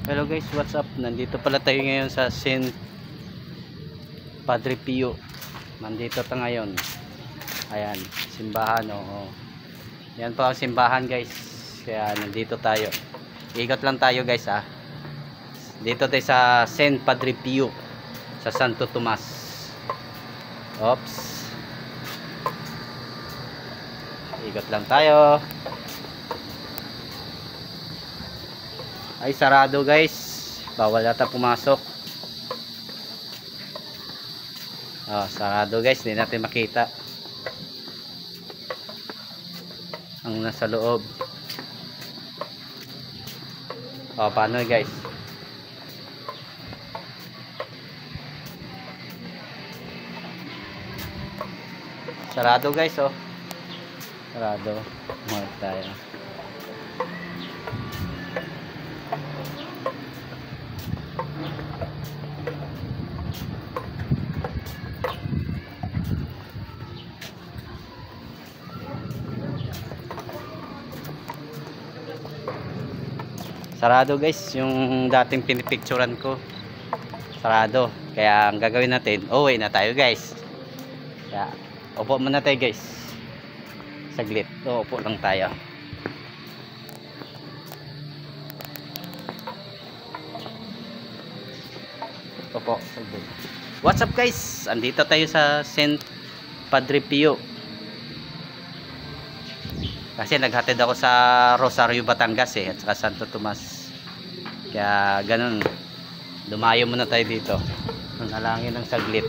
Hello guys, what's up? Nandito pala tayo ngayon sa Saint Padre Pio. Nandito tayo ngayon. Ayan, simbahan. Oh. Yan po ang simbahan guys. Kaya nandito tayo. Ikot lang tayo guys ah. Dito tayo sa Saint Padre Pio sa Santo Tomas. Oops. Ikot lang tayo. Ay sarado guys, bawal yata pumasok. Sarado guys, hindi natin makita ang nasa loob. Paano guys? Sarado guys sarado. Umalis tayo. Sarado guys, yung dating pinipicturan ko. Sarado. Kaya ang gagawin natin, uwi na tayo guys. Kaya upo muna tayo guys. Saglit. Upo lang tayo. Upo. Saglit. What's up guys? Andito tayo sa Saint Padre Pio. Kasi naghatid ako sa Rosario, Batangas at saka Santo Tomas. Kaya ganun. Dumayo muna tayo dito. Manalangin ng saglit.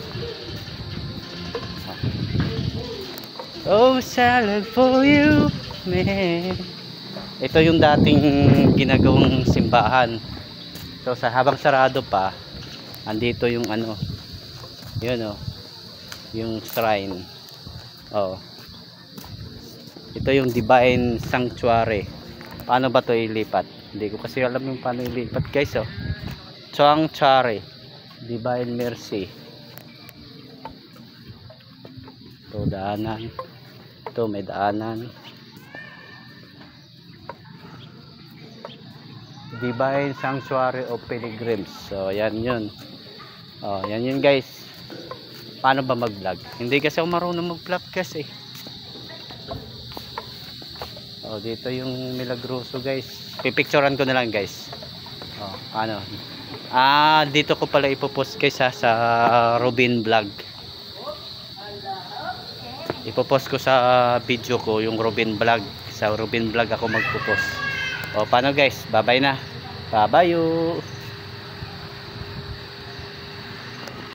Oh, salad for you, man. Ito yung dating ginagawang simbahan. So sa habang sarado pa, andito yung ano. Yun yung shrine. Ito yung Divine Sanctuary. Paano ba ito ilipat? Hindi ko kasi alam yung paano ilipat guys. Sanctuary Divine Mercy. Ito daanan. Ito may daanan. Divine Sanctuary of Pilgrims. So yan yun. Yan yun guys. Paano ba mag-vlog? Hindi kasi ako marunong mag-vlog kasi. Dito yung Milagroso guys. Pipicturean ko na lang guys. Dito ko pala ipopost guys sa Robin Vlog. Ipopost ko sa video ko yung Robin Vlog. Sa Robin Vlog ako magpopost. Paano guys? Bye bye na. Bye bye.